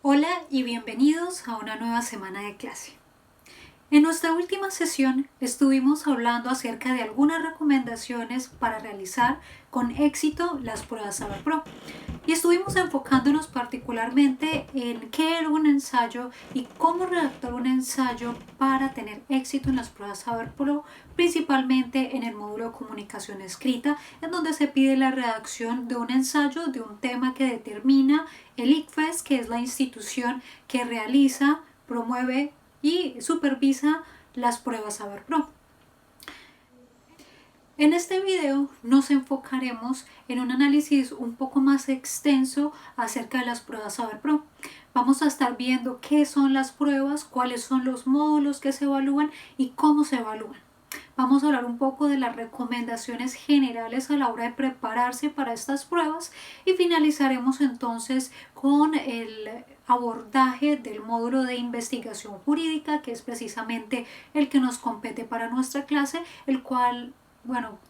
Hola y bienvenidos a una nueva semana de clase. En nuestra última sesión estuvimos hablando acerca de algunas recomendaciones para realizar con éxito las pruebas Saber Pro y estuvimos enfocándonos particularmente en qué era un ensayo y cómo redactar un ensayo para tener éxito en las pruebas Saber Pro, principalmente en el módulo de comunicación escrita, en donde se pide la redacción de un ensayo de un tema que determina el ICFES, que es la institución que realiza, promueve y supervisa las pruebas Saber Pro. En este video nos enfocaremos en un análisis un poco más extenso acerca de las pruebas Saber Pro. Vamos a estar viendo qué son las pruebas, cuáles son los módulos que se evalúan y cómo se evalúan. Vamos a hablar un poco de las recomendaciones generales a la hora de prepararse para estas pruebas y finalizaremos entonces con el abordaje del módulo de investigación jurídica, que es precisamente el que nos compete para nuestra clase, el cual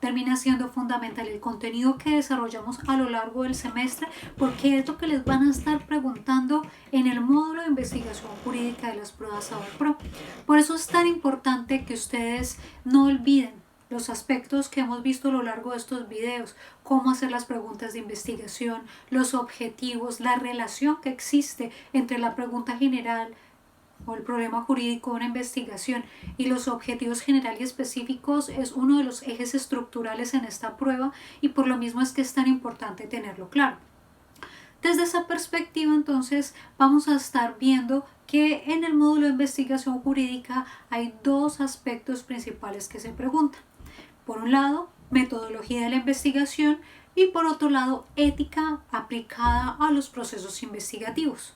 termina siendo fundamental el contenido que desarrollamos a lo largo del semestre, porque es lo que les van a estar preguntando en el módulo de investigación jurídica de las pruebas Saber Pro. Por eso es tan importante que ustedes no olviden los aspectos que hemos visto a lo largo de estos videos, cómo hacer las preguntas de investigación, los objetivos, la relación que existe entre la pregunta general o el problema jurídico de una investigación y los objetivos generales y específicos es uno de los ejes estructurales en esta prueba y por lo mismo es que es tan importante tenerlo claro. Desde esa perspectiva, entonces, vamos a estar viendo que en el módulo de investigación jurídica hay dos aspectos principales que se preguntan. Por un lado, metodología de la investigación y por otro lado, ética aplicada a los procesos investigativos.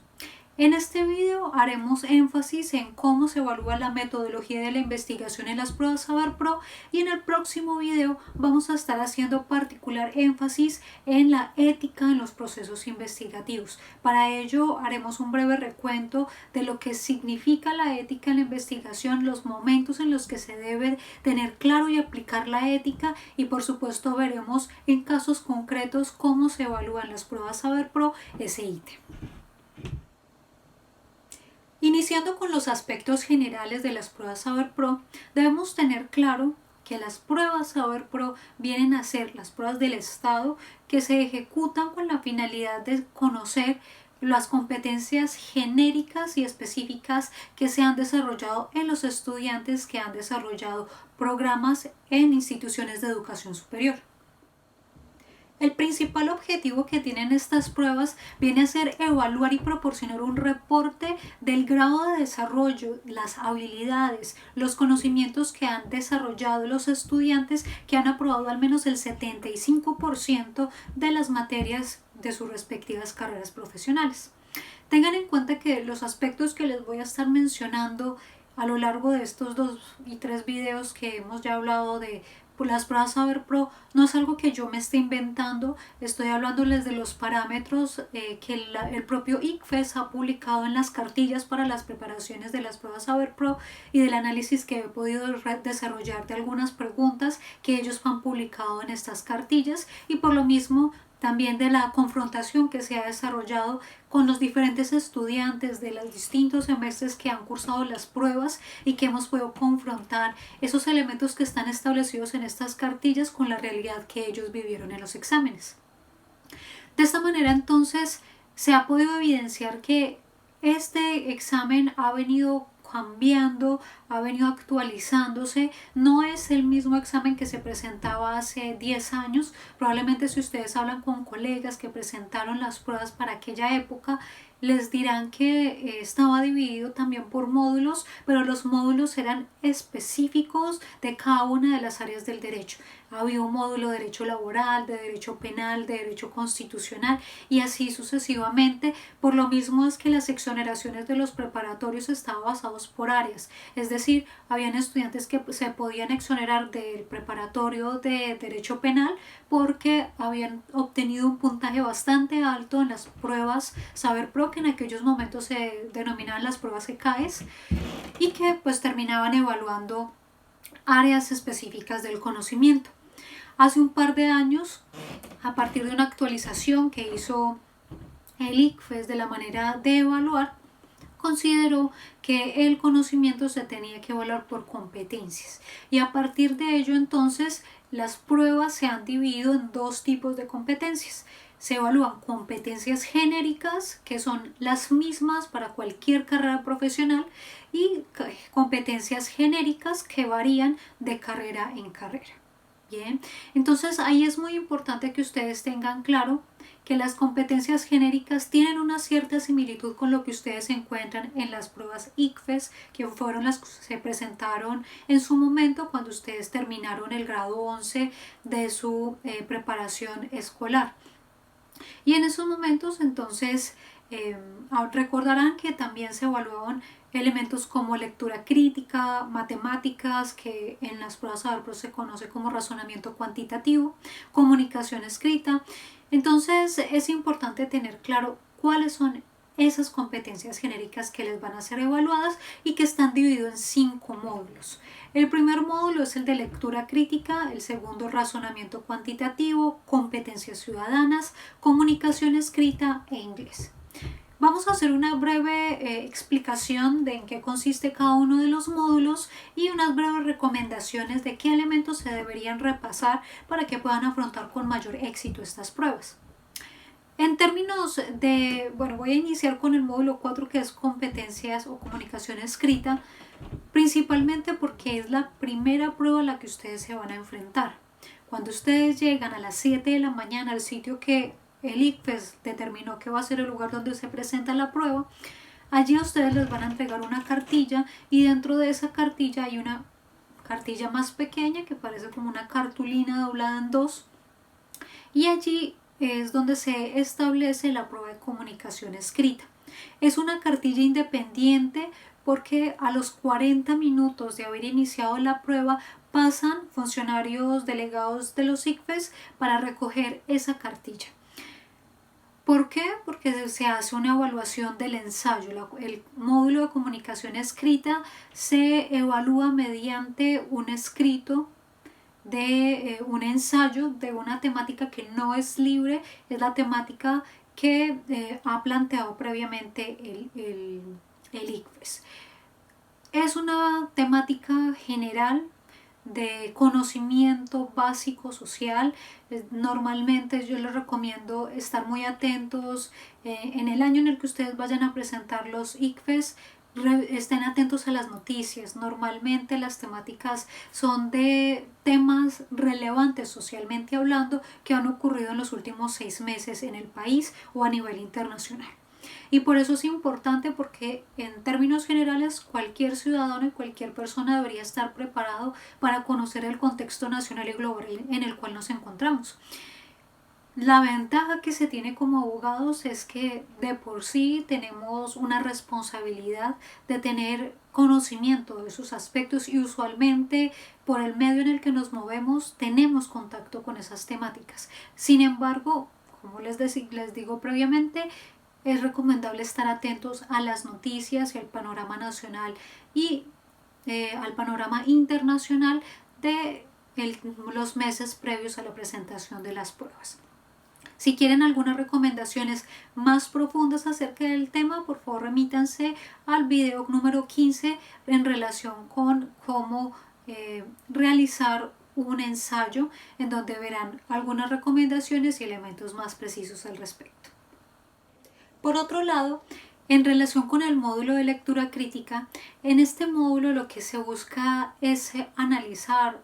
En este video haremos énfasis en cómo se evalúa la metodología de la investigación en las pruebas Saber Pro y en el próximo video vamos a estar haciendo particular énfasis en la ética en los procesos investigativos. Para ello haremos un breve recuento de lo que significa la ética en la investigación, los momentos en los que se debe tener claro y aplicar la ética y por supuesto veremos en casos concretos cómo se evalúan las pruebas Saber Pro ese ítem. Iniciando con los aspectos generales de las pruebas Saber Pro, debemos tener claro que las pruebas Saber Pro vienen a ser las pruebas del Estado que se ejecutan con la finalidad de conocer las competencias genéricas y específicas que se han desarrollado en los estudiantes que han desarrollado programas en instituciones de educación superior. El principal objetivo que tienen estas pruebas viene a ser evaluar y proporcionar un reporte del grado de desarrollo, las habilidades, los conocimientos que han desarrollado los estudiantes que han aprobado al menos el 75% de las materias de sus respectivas carreras profesionales. Tengan en cuenta que los aspectos que les voy a estar mencionando a lo largo de estos 2 y 3 videos que hemos ya hablado de las pruebas Saber Pro no es algo que yo me esté inventando, estoy hablándoles de los parámetros que el propio ICFES ha publicado en las cartillas para las preparaciones de las pruebas Saber Pro y del análisis que he podido desarrollar de algunas preguntas que ellos han publicado en estas cartillas y por lo mismo también de la confrontación que se ha desarrollado con los diferentes estudiantes de los distintos semestres que han cursado las pruebas y que hemos podido confrontar esos elementos que están establecidos en estas cartillas con la realidad que ellos vivieron en los exámenes. De esta manera entonces se ha podido evidenciar que este examen ha venido cambiando, ha venido actualizándose, no es el mismo examen que se presentaba hace 10 años, probablemente si ustedes hablan con colegas que presentaron las pruebas para aquella época, les dirán que estaba dividido también por módulos, pero los módulos eran específicos de cada una de las áreas del derecho. Había un módulo de derecho laboral, de derecho penal, de derecho constitucional y así sucesivamente. Por lo mismo es que las exoneraciones de los preparatorios estaban basados por áreas, es decir, habían estudiantes que se podían exonerar del preparatorio de derecho penal porque habían obtenido un puntaje bastante alto en las pruebas Saber Pro, que en aquellos momentos se denominaban las pruebas ECAES y que pues terminaban evaluando áreas específicas del conocimiento. Hace un par de años, a partir de una actualización que hizo el ICFES, de la manera de evaluar, consideró que el conocimiento se tenía que evaluar por competencias, y a partir de ello entonces las pruebas se han dividido en dos tipos de competencias. Se evalúan competencias genéricas, que son las mismas para cualquier carrera profesional, y competencias genéricas que varían de carrera en carrera. Bien, entonces ahí es muy importante que ustedes tengan claro que las competencias genéricas tienen una cierta similitud con lo que ustedes encuentran en las pruebas ICFES, que fueron las que se presentaron en su momento cuando ustedes terminaron el grado 11 de su preparación escolar. Y en esos momentos entonces recordarán que también se evaluaban elementos como lectura crítica, matemáticas, que en las pruebas Saber Pro se conoce como razonamiento cuantitativo, comunicación escrita. Entonces es importante tener claro cuáles son esas competencias genéricas que les van a ser evaluadas y que están divididos en 5 módulos. El primer módulo es el de lectura crítica, el segundo razonamiento cuantitativo, competencias ciudadanas, comunicación escrita e inglés. Vamos a hacer una breve explicación de en qué consiste cada uno de los módulos y unas breves recomendaciones de qué elementos se deberían repasar para que puedan afrontar con mayor éxito estas pruebas. En términos de, voy a iniciar con el módulo 4, que es competencias o comunicación escrita, principalmente porque es la primera prueba a la que ustedes se van a enfrentar. Cuando ustedes llegan a las 7 de la mañana al sitio que el ICFES determinó que va a ser el lugar donde se presenta la prueba, allí a ustedes les van a entregar una cartilla, y dentro de esa cartilla hay una cartilla más pequeña que parece como una cartulina doblada en dos, y allí es donde se establece la prueba de comunicación escrita. Es una cartilla independiente porque a los 40 minutos de haber iniciado la prueba pasan funcionarios delegados de los ICFES para recoger esa cartilla. ¿Por qué? Porque se hace una evaluación del ensayo. El módulo de comunicación escrita se evalúa mediante un escrito de un ensayo de una temática que no es libre, es la temática que ha planteado previamente el ICFES. Es una temática general de conocimiento básico social. Normalmente yo les recomiendo estar muy atentos en el año en el que ustedes vayan a presentar los ICFES. Estén atentos a las noticias. Normalmente las temáticas son de temas relevantes socialmente hablando que han ocurrido en los últimos 6 meses en el país o a nivel internacional. Y por eso es importante, porque en términos generales cualquier ciudadano y cualquier persona debería estar preparado para conocer el contexto nacional y global en el cual nos encontramos. La ventaja que se tiene como abogados es que de por sí tenemos una responsabilidad de tener conocimiento de esos aspectos, y usualmente por el medio en el que nos movemos tenemos contacto con esas temáticas. Sin embargo, como les digo previamente, es recomendable estar atentos a las noticias y al panorama nacional y al panorama internacional de los meses previos a la presentación de las pruebas. Si quieren algunas recomendaciones más profundas acerca del tema, por favor remítanse al video número 15 en relación con cómo realizar un ensayo, en donde verán algunas recomendaciones y elementos más precisos al respecto. Por otro lado, en relación con el módulo de lectura crítica, en este módulo lo que se busca es analizar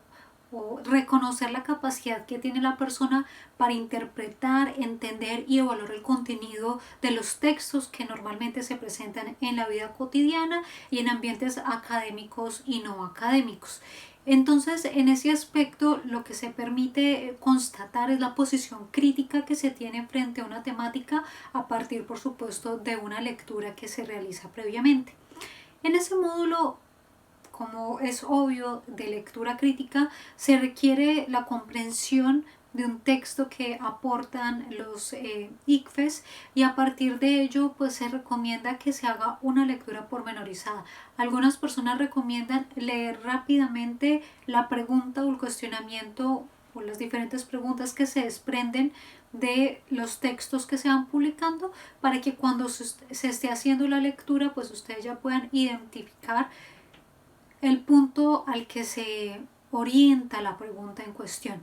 o reconocer la capacidad que tiene la persona para interpretar, entender y evaluar el contenido de los textos que normalmente se presentan en la vida cotidiana y en ambientes académicos y no académicos. Entonces, en ese aspecto, lo que se permite constatar es la posición crítica que se tiene frente a una temática a partir, por supuesto, de una lectura que se realiza previamente. En ese módulo, como es obvio, de lectura crítica, se requiere la comprensión de un texto que aportan los ICFES, y a partir de ello pues se recomienda que se haga una lectura pormenorizada. Algunas personas recomiendan leer rápidamente la pregunta o el cuestionamiento o las diferentes preguntas que se desprenden de los textos que se van publicando, para que cuando se esté haciendo la lectura, pues ustedes ya puedan identificar el punto al que se orienta la pregunta en cuestión.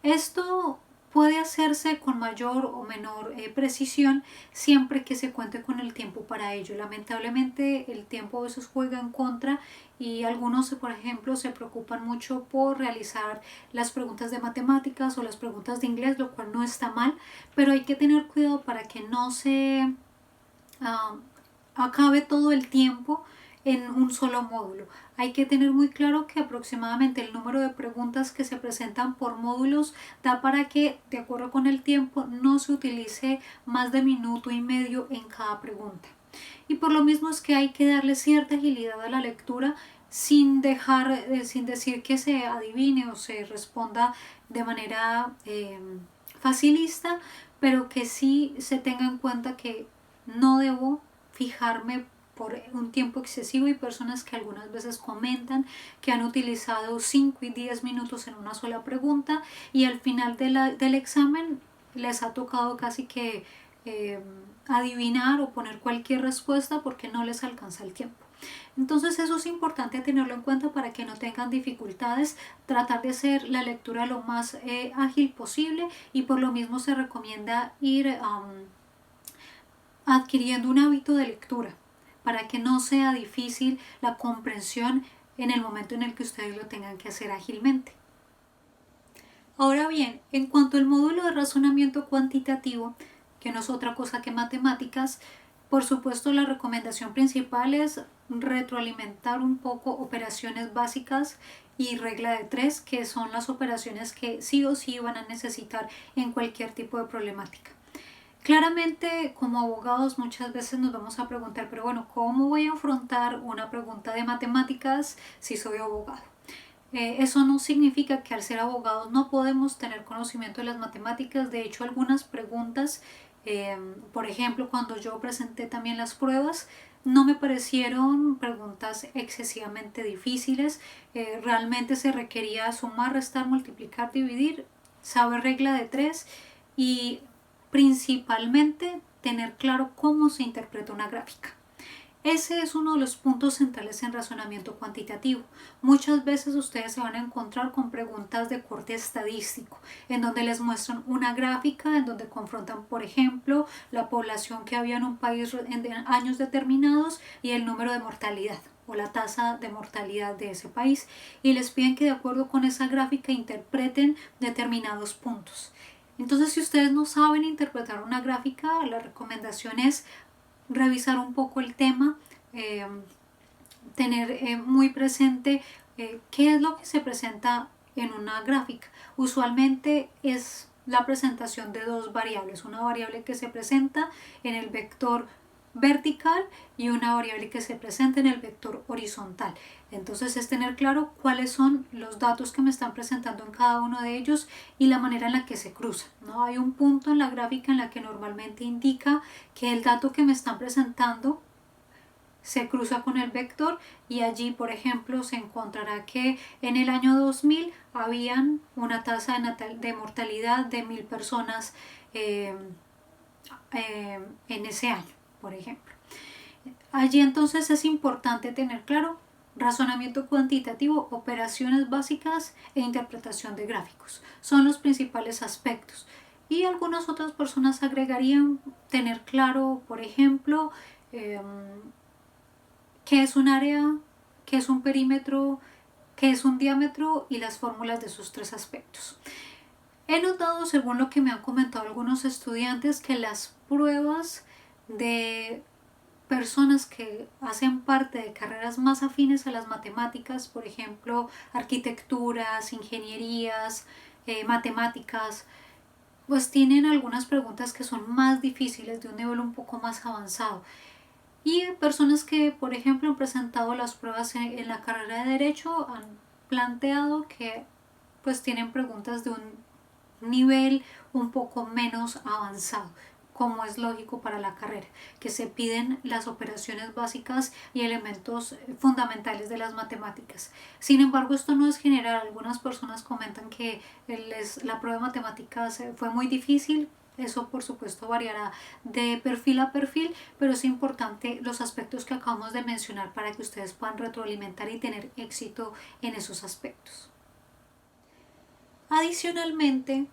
Esto puede hacerse con mayor o menor precisión siempre que se cuente con el tiempo para ello. Lamentablemente el tiempo a veces juega en contra y algunos, por ejemplo, se preocupan mucho por realizar las preguntas de matemáticas o las preguntas de inglés, lo cual no está mal, pero hay que tener cuidado para que no se acabe todo el tiempo en un solo módulo. Hay que tener muy claro que aproximadamente el número de preguntas que se presentan por módulos da para que, de acuerdo con el tiempo, no se utilice más de minuto y medio en cada pregunta. Y por lo mismo es que hay que darle cierta agilidad a la lectura sin decir que se adivine o se responda de manera facilista, pero que sí se tenga en cuenta que no debo fijarme por un tiempo excesivo. Y personas que algunas veces comentan que han utilizado 5 y 10 minutos en una sola pregunta y al final del examen les ha tocado casi que adivinar o poner cualquier respuesta porque no les alcanza el tiempo. Entonces eso es importante tenerlo en cuenta para que no tengan dificultades, tratar de hacer la lectura lo más ágil posible, y por lo mismo se recomienda ir adquiriendo un hábito de lectura para que no sea difícil la comprensión en el momento en el que ustedes lo tengan que hacer ágilmente. Ahora bien, en cuanto al módulo de razonamiento cuantitativo, que no es otra cosa que matemáticas, por supuesto la recomendación principal es retroalimentar un poco operaciones básicas y regla de 3, que son las operaciones que sí o sí van a necesitar en cualquier tipo de problemática. Claramente, como abogados muchas veces nos vamos a preguntar, pero bueno, ¿cómo voy a afrontar una pregunta de matemáticas si soy abogado? Eso no significa que al ser abogados no podemos tener conocimiento de las matemáticas. De hecho, algunas preguntas, por ejemplo, cuando yo presenté también las pruebas, no me parecieron preguntas excesivamente difíciles. Realmente se requería sumar, restar, multiplicar, dividir, saber regla de 3 y principalmente tener claro cómo se interpreta una gráfica. Ese es uno de los puntos centrales en razonamiento cuantitativo. Muchas veces ustedes se van a encontrar con preguntas de corte estadístico, en donde les muestran una gráfica, en donde confrontan, por ejemplo, la población que había en un país en años determinados y el número de mortalidad o la tasa de mortalidad de ese país, y les piden que de acuerdo con esa gráfica interpreten determinados puntos. Entonces, si ustedes no saben interpretar una gráfica, la recomendación es revisar un poco el tema, tener muy presente qué es lo que se presenta en una gráfica. Usualmente es la presentación de dos variables, una variable que se presenta en el vector vertical y una variable que se presenta en el vector horizontal. Entonces es tener claro cuáles son los datos que me están presentando en cada uno de ellos y la manera en la que se cruzan, ¿no? Hay un punto en la gráfica en la que normalmente indica que el dato que me están presentando se cruza con el vector, y allí, por ejemplo, se encontrará que en el año 2000 habían una tasa de mortalidad de 1000 personas en ese año, por ejemplo. Allí entonces es importante tener claro razonamiento cuantitativo, operaciones básicas e interpretación de gráficos. Son los principales aspectos. Y algunas otras personas agregarían tener claro, por ejemplo, qué es un área, qué es un perímetro, qué es un diámetro y las fórmulas de esos tres aspectos. He notado, según lo que me han comentado algunos estudiantes, que las pruebas de personas que hacen parte de carreras más afines a las matemáticas, por ejemplo, arquitecturas, ingenierías, matemáticas, pues tienen algunas preguntas que son más difíciles, de un nivel un poco más avanzado. Y personas que, por ejemplo, han presentado las pruebas en la carrera de Derecho han planteado que pues tienen preguntas de un nivel un poco menos avanzado. como es lógico para la carrera, que se piden las operaciones básicas y elementos fundamentales de las matemáticas. Sin embargo, esto no es general. Algunas personas comentan que la prueba de matemáticas fue muy difícil. Eso por supuesto variará de perfil a perfil, pero es importante los aspectos que acabamos de mencionar para que ustedes puedan retroalimentar y tener éxito en esos aspectos. Adicionalmente,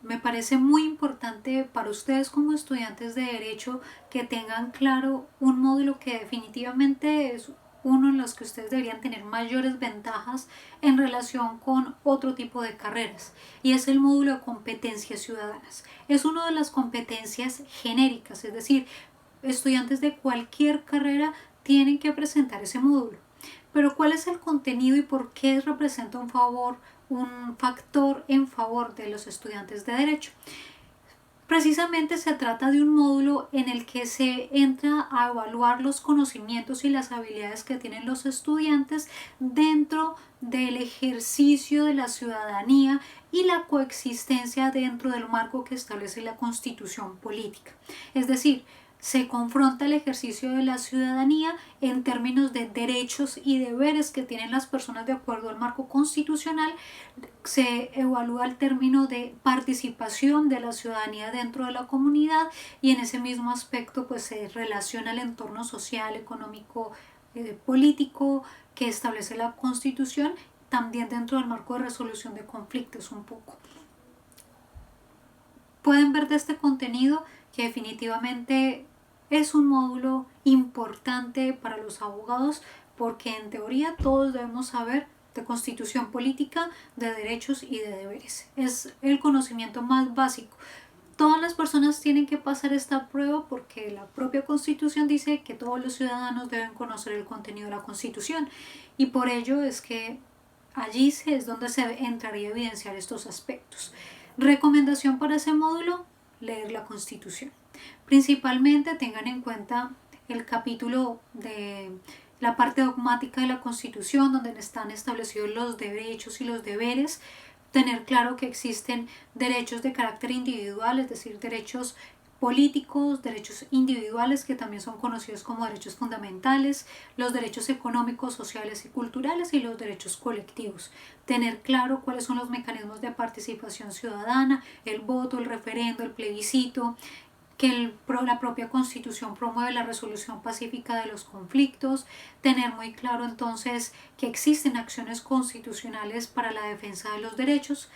me parece muy importante para ustedes como estudiantes de Derecho que tengan claro un módulo que definitivamente es uno en los que ustedes deberían tener mayores ventajas en relación con otro tipo de carreras, y es el módulo de competencias ciudadanas. Es una de las competencias genéricas, es decir, estudiantes de cualquier carrera tienen que presentar ese módulo. Pero ¿cuál es el contenido y por qué representa un factor en favor de los estudiantes de Derecho? Precisamente se trata de un módulo en el que se entra a evaluar los conocimientos y las habilidades que tienen los estudiantes dentro del ejercicio de la ciudadanía y la coexistencia dentro del marco que establece la Constitución política. Es decir, se confronta el ejercicio de la ciudadanía en términos de derechos y deberes que tienen las personas de acuerdo al marco constitucional. Se evalúa el término de participación de la ciudadanía dentro de la comunidad, y en ese mismo aspecto pues se relaciona el entorno social, económico, político que establece la Constitución, también dentro del marco de resolución de conflictos un poco. Pueden ver de este contenido que definitivamente es un módulo importante para los abogados, porque en teoría todos debemos saber de constitución política, de derechos y de deberes. Es el conocimiento más básico. Todas las personas tienen que pasar esta prueba porque la propia Constitución dice que todos los ciudadanos deben conocer el contenido de la Constitución, y por ello es que allí es donde se entraría a evidenciar estos aspectos. Recomendación para ese módulo: leer la Constitución. Principalmente tengan en cuenta el capítulo de la parte dogmática de la Constitución, donde están establecidos los derechos y los deberes. Tener claro que existen derechos de carácter individual, es decir, derechos políticos, derechos individuales que también son conocidos como derechos fundamentales, los derechos económicos, sociales y culturales, y los derechos colectivos. Tener claro cuáles son los mecanismos de participación ciudadana, el voto, el referendo, el plebiscito, que la propia Constitución promueve la resolución pacífica de los conflictos. Tener muy claro entonces que existen acciones constitucionales para la defensa de los derechos.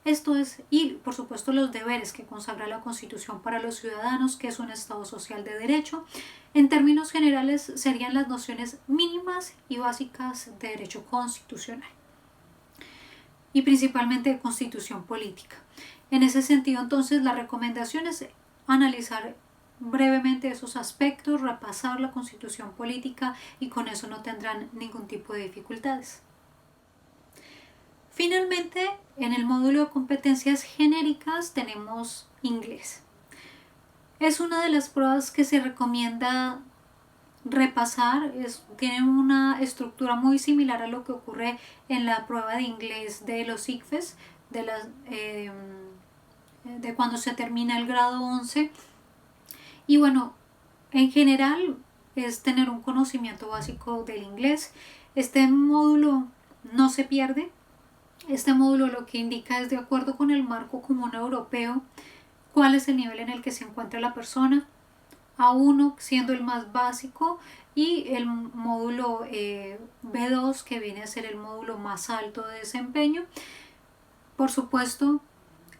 Esto es, y por supuesto los deberes que consagra la Constitución para los ciudadanos, que es un Estado social de derecho. En términos generales serían las nociones mínimas y básicas de derecho constitucional y principalmente de constitución política. En ese sentido entonces la recomendación es analizar brevemente esos aspectos, repasar la Constitución política, y con eso no tendrán ningún tipo de dificultades. Finalmente, en el módulo de competencias genéricas tenemos inglés. Es una de las pruebas que se recomienda repasar. Tiene una estructura muy similar a lo que ocurre en la prueba de inglés de los ICFES, de cuando se termina el grado 11. Y bueno, en general es tener un conocimiento básico del inglés. Este módulo no se pierde. Este módulo lo que indica es, de acuerdo con el marco común europeo, cuál es el nivel en el que se encuentra la persona. A1 siendo el más básico, y el módulo B2, que viene a ser el módulo más alto de desempeño. Por supuesto,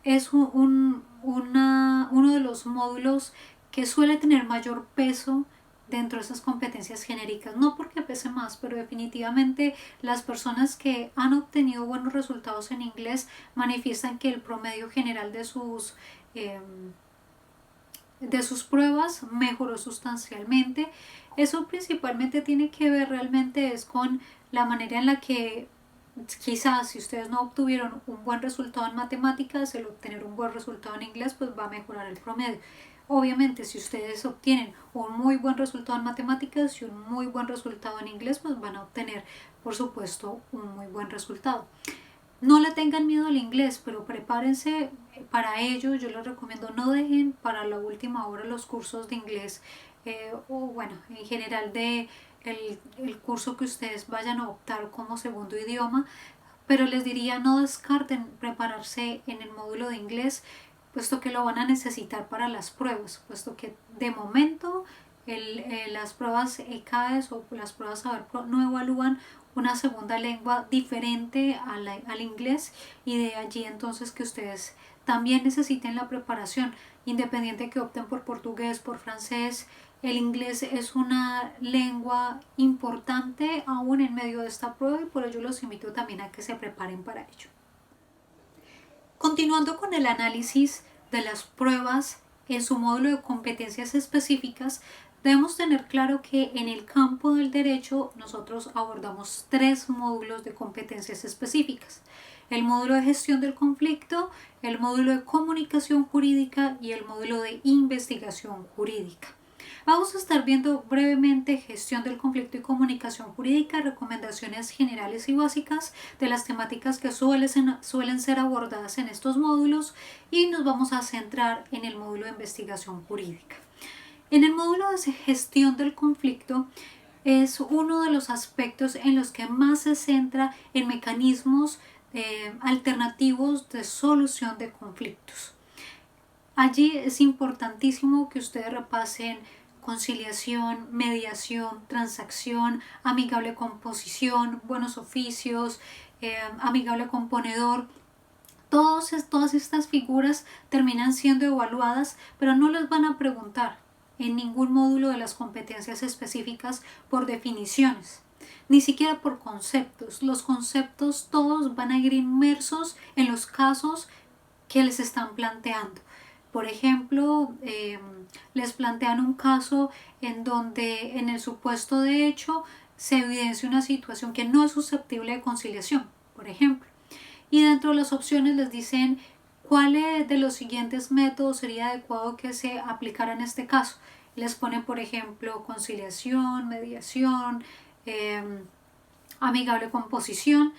es uno de los módulos que suele tener mayor peso dentro de esas competencias genéricas, no porque pese más, pero definitivamente las personas que han obtenido buenos resultados en inglés manifiestan que el promedio general de sus pruebas mejoró sustancialmente. Eso principalmente tiene que ver realmente es con la manera en la que quizás si ustedes no obtuvieron un buen resultado en matemáticas, el obtener un buen resultado en inglés pues va a mejorar el promedio. Obviamente si ustedes obtienen un muy buen resultado en matemáticas y un muy buen resultado en inglés, pues van a obtener por supuesto un muy buen resultado. No le tengan miedo al inglés, pero prepárense para ello. Yo les recomiendo no dejen para la última hora los cursos de inglés o bueno, en general el curso que ustedes vayan a optar como segundo idioma, pero les diría no descarten prepararse en el módulo de inglés, puesto que lo van a necesitar para las pruebas, puesto que de momento las pruebas ECAES o las pruebas Saber Pro no evalúan una segunda lengua diferente al inglés, y de allí entonces que ustedes también necesiten la preparación, independiente que opten por portugués, por francés. El inglés es una lengua importante aún en medio de esta prueba, y por ello los invito también a que se preparen para ello. Continuando con el análisis de las pruebas en su módulo de competencias específicas, debemos tener claro que en el campo del derecho nosotros abordamos 3 módulos de competencias específicas: el módulo de gestión del conflicto, el módulo de comunicación jurídica y el módulo de investigación jurídica. Vamos a estar viendo brevemente gestión del conflicto y comunicación jurídica, recomendaciones generales y básicas de las temáticas que suelen ser abordadas en estos módulos, y nos vamos a centrar en el módulo de investigación jurídica. En el módulo de gestión del conflicto es uno de los aspectos en los que más se centra en mecanismos alternativos de solución de conflictos. Allí es importantísimo que ustedes repasen conciliación, mediación, transacción, amigable composición, buenos oficios, amigable componedor. Todas estas figuras terminan siendo evaluadas, pero no les van a preguntar en ningún módulo de las competencias específicas por definiciones, ni siquiera por conceptos. Los conceptos todos van a ir inmersos en los casos que les están planteando. Por ejemplo, les plantean un caso en donde en el supuesto de hecho se evidencia una situación que no es susceptible de conciliación, por ejemplo. Y dentro de las opciones les dicen cuál de los siguientes métodos sería adecuado que se aplicara en este caso. Les ponen, por ejemplo, conciliación, mediación, amigable composición.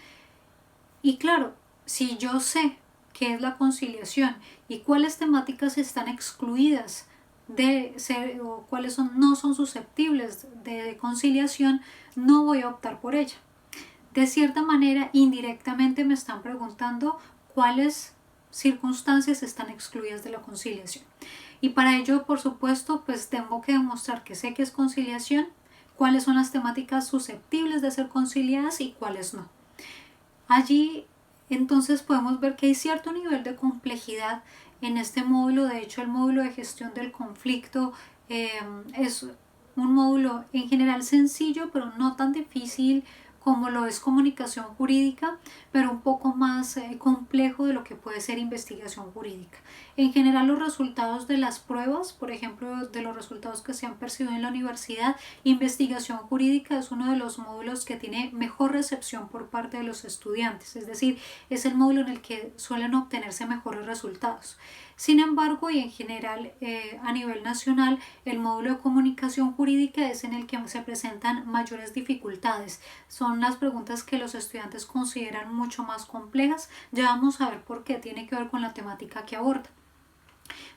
Y claro, si yo sé qué es la conciliación y cuáles temáticas están excluidas de ser o cuáles no son susceptibles de conciliación, no voy a optar por ella. De cierta manera, indirectamente me están preguntando cuáles circunstancias están excluidas de la conciliación. Y para ello, por supuesto, pues tengo que demostrar que sé que es conciliación, cuáles son las temáticas susceptibles de ser conciliadas y cuáles no. Allí entonces podemos ver que hay cierto nivel de complejidad en este módulo. De hecho, el módulo de gestión del conflicto es un módulo en general sencillo, pero no tan difícil como lo es comunicación jurídica, pero un poco más complejo de lo que puede ser investigación jurídica. En general, los resultados de las pruebas, por ejemplo, de los resultados que se han percibido en la universidad, investigación jurídica es uno de los módulos que tiene mejor recepción por parte de los estudiantes, es decir, es el módulo en el que suelen obtenerse mejores resultados. Sin embargo, y en general a nivel nacional, el módulo de comunicación jurídica es en el que se presentan mayores dificultades. Son las preguntas que los estudiantes consideran mucho más complejas. Ya vamos a ver por qué, tiene que ver con la temática que aborda.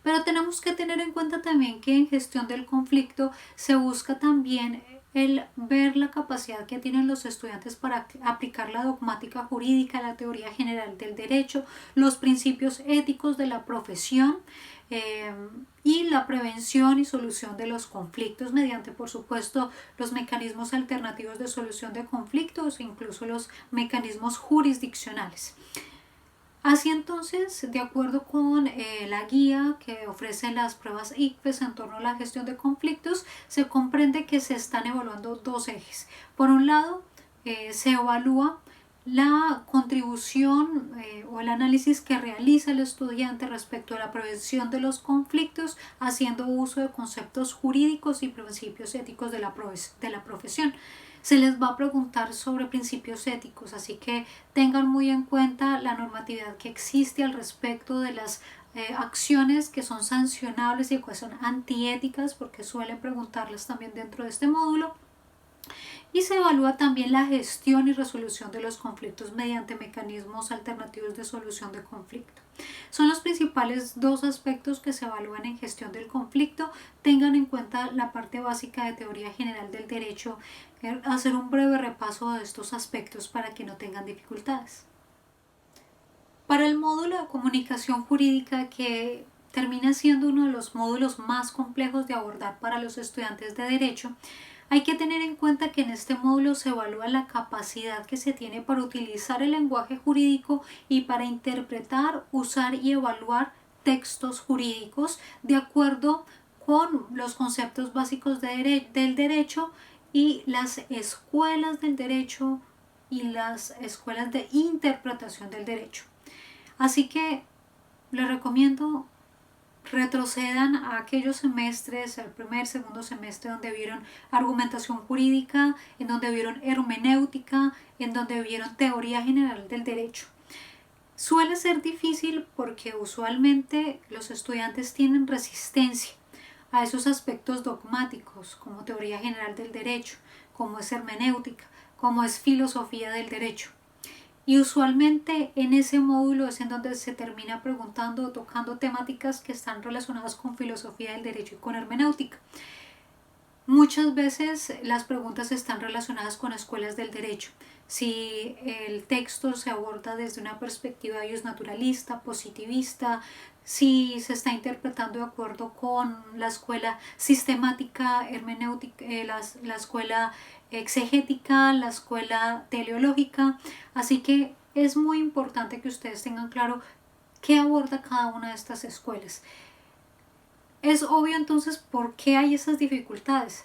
Pero tenemos que tener en cuenta también que en gestión del conflicto se busca también el ver la capacidad que tienen los estudiantes para aplicar la dogmática jurídica, la teoría general del derecho, los principios éticos de la profesión y la prevención y solución de los conflictos mediante, por supuesto, los mecanismos alternativos de solución de conflictos e incluso los mecanismos jurisdiccionales. Así entonces, de acuerdo con la guía que ofrecen las pruebas ICFES en torno a la gestión de conflictos, se comprende que se están evaluando 2 ejes. Por un lado, se evalúa la contribución o el análisis que realiza el estudiante respecto a la prevención de los conflictos, haciendo uso de conceptos jurídicos y principios éticos de la profesión. Se les va a preguntar sobre principios éticos, así que tengan muy en cuenta la normatividad que existe al respecto de las acciones que son sancionables y que son antiéticas, porque suelen preguntarles también dentro de este módulo. y se evalúa también la gestión y resolución de los conflictos mediante mecanismos alternativos de solución de conflicto. Son los principales dos aspectos que se evalúan en gestión del conflicto. Tengan en cuenta la parte básica de teoría general del derecho, hacer un breve repaso de estos aspectos para que no tengan dificultades. Para el módulo de comunicación jurídica, que termina siendo uno de los módulos más complejos de abordar para los estudiantes de derecho, hay que tener en cuenta que en este módulo se evalúa la capacidad que se tiene para utilizar el lenguaje jurídico y para interpretar, usar y evaluar textos jurídicos de acuerdo con los conceptos básicos del derecho y las escuelas del derecho y las escuelas de interpretación del derecho. Así que les recomiendo retrocedan a aquellos semestres, al primer, segundo semestre, donde vieron argumentación jurídica, en donde vieron hermenéutica, en donde vieron teoría general del derecho. Suele ser difícil porque usualmente los estudiantes tienen resistencia a esos aspectos dogmáticos, como teoría general del derecho, como es hermenéutica, como es filosofía del derecho. Y usualmente en ese módulo es en donde se termina preguntando o tocando temáticas que están relacionadas con filosofía del derecho y con hermenéutica. Muchas veces las preguntas están relacionadas con escuelas del derecho. Si el texto se aborda desde una perspectiva naturalista, positivista, si se está interpretando de acuerdo con la escuela sistemática, hermenéutica, la escuela exegética, la escuela teleológica. Así que es muy importante que ustedes tengan claro qué aborda cada una de estas escuelas. Es obvio entonces por qué hay esas dificultades.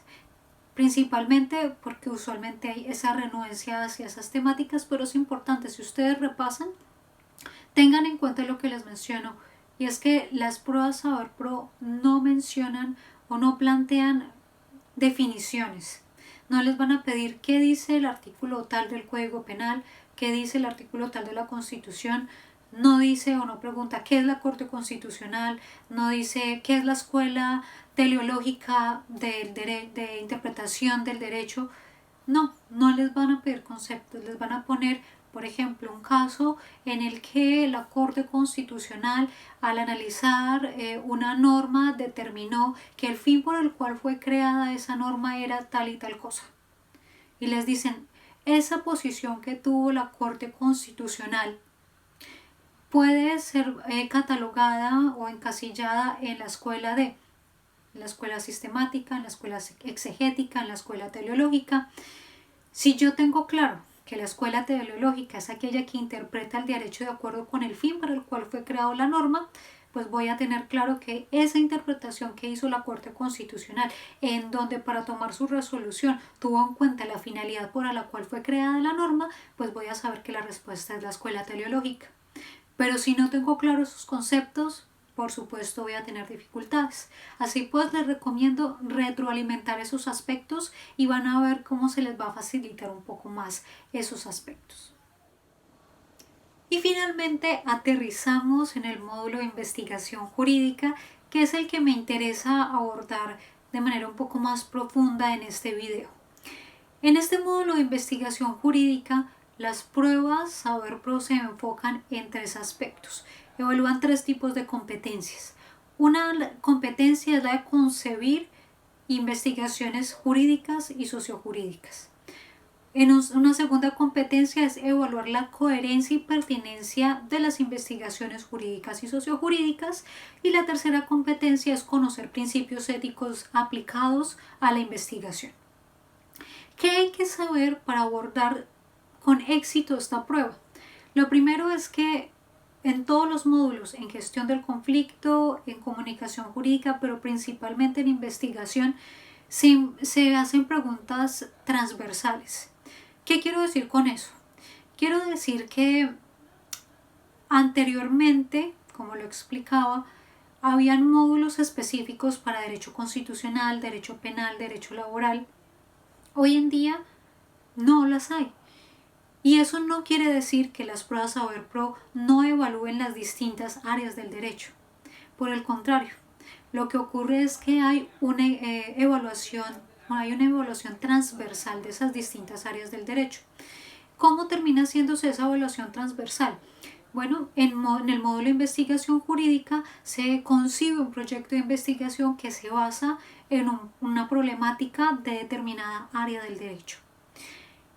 Principalmente porque usualmente hay esa renuencia hacia esas temáticas, pero es importante, si ustedes repasan, tengan en cuenta lo que les menciono, y es que las pruebas Saber Pro no mencionan o no plantean definiciones. No les van a pedir qué dice el artículo tal del Código Penal, qué dice el artículo tal de la Constitución. No dice o no pregunta qué es la Corte Constitucional, no dice qué es la escuela teleológica de interpretación del derecho. No les van a pedir conceptos, les van a poner, por ejemplo, un caso en el que la Corte Constitucional, al analizar una norma, determinó que el fin por el cual fue creada esa norma era tal y tal cosa. Y les dicen, esa posición que tuvo la Corte Constitucional puede ser catalogada o encasillada en la escuela en la escuela sistemática, en la escuela exegética, en la escuela teleológica. Si yo tengo claro que la escuela teleológica es aquella que interpreta el derecho de acuerdo con el fin para el cual fue creada la norma, pues voy a tener claro que esa interpretación que hizo la Corte Constitucional, en donde para tomar su resolución tuvo en cuenta la finalidad por la cual fue creada la norma, pues voy a saber que la respuesta es la escuela teleológica. Pero si no tengo claros esos conceptos, por supuesto voy a tener dificultades. Así pues les recomiendo retroalimentar esos aspectos y van a ver cómo se les va a facilitar un poco más esos aspectos. Y finalmente aterrizamos en el módulo de investigación jurídica, que es el que me interesa abordar de manera un poco más profunda en este video. En este módulo de investigación jurídica, las pruebas Saber Pro se enfocan en tres aspectos. Evalúan tres tipos de competencias. Una competencia es la de concebir investigaciones jurídicas y sociojurídicas. Una segunda competencia es evaluar la coherencia y pertinencia de las investigaciones jurídicas y sociojurídicas. Y la tercera competencia es conocer principios éticos aplicados a la investigación. ¿Qué hay que saber para abordar con éxito esta prueba? Lo primero es que en todos los módulos, en gestión del conflicto, en comunicación jurídica, pero principalmente en investigación, se hacen preguntas transversales. ¿Qué quiero decir con eso? Quiero decir que anteriormente, como lo explicaba, habían módulos específicos para derecho constitucional, derecho penal, derecho laboral. Hoy en día no las hay. Y eso no quiere decir que las pruebas Saber Pro no evalúen las distintas áreas del derecho. Por el contrario, lo que ocurre es que hay una evaluación hay una evaluación transversal de esas distintas áreas del derecho. ¿Cómo termina haciéndose esa evaluación transversal? Bueno, en el módulo de investigación jurídica se concibe un proyecto de investigación que se basa en una problemática de determinada área del derecho.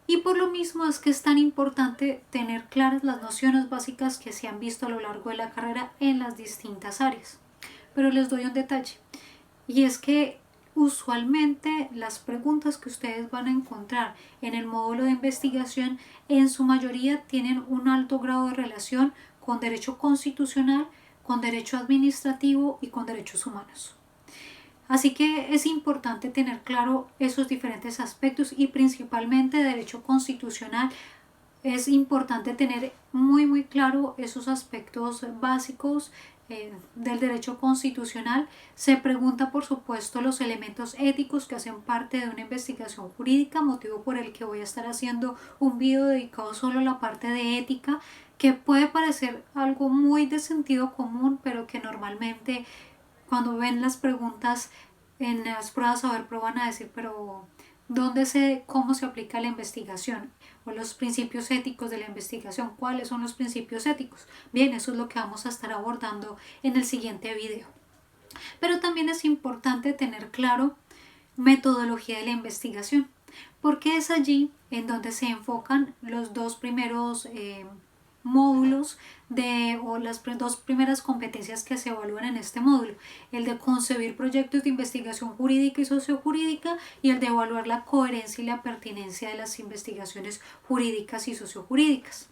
Y por lo mismo es que es tan importante tener claras las nociones básicas que se han visto a lo largo de la carrera en las distintas áreas. Pero les doy un detalle, y es que usualmente las preguntas que ustedes van a encontrar en el módulo de investigación en su mayoría tienen un alto grado de relación con derecho constitucional, con derecho administrativo y con derechos humanos. Así que es importante tener claro esos diferentes aspectos y principalmente derecho constitucional. Es importante tener muy claro esos aspectos básicos del derecho constitucional. Se pregunta, por supuesto, los elementos éticos que hacen parte de una investigación jurídica, motivo por el que voy a estar haciendo un video dedicado solo a la parte de ética, que puede parecer algo muy de sentido común, pero que normalmente cuando ven las preguntas en las pruebas saber pro van a decir, pero cómo se aplica la investigación o los principios éticos de la investigación, cuáles son los principios éticos. Bien, eso es lo que vamos a estar abordando en el siguiente video. Pero también es importante tener claro metodología de la investigación, porque es allí en donde se enfocan los dos primeros módulos o las dos primeras competencias que se evalúan en este módulo, el de concebir proyectos de investigación jurídica y sociojurídica y el de evaluar la coherencia y la pertinencia de las investigaciones jurídicas y sociojurídicas.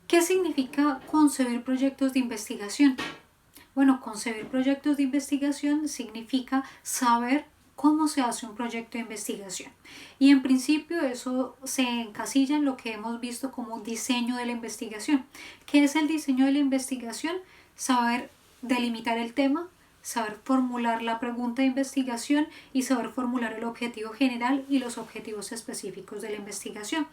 ¿Qué significa concebir proyectos de investigación? Bueno, concebir proyectos de investigación significa saber cómo se hace un proyecto de investigación. Y en principio eso se encasilla en lo que hemos visto como diseño de la investigación. ¿Qué es el diseño de la investigación? Saber delimitar el tema, saber formular la pregunta de investigación y saber formular el objetivo general y los objetivos específicos de la investigación.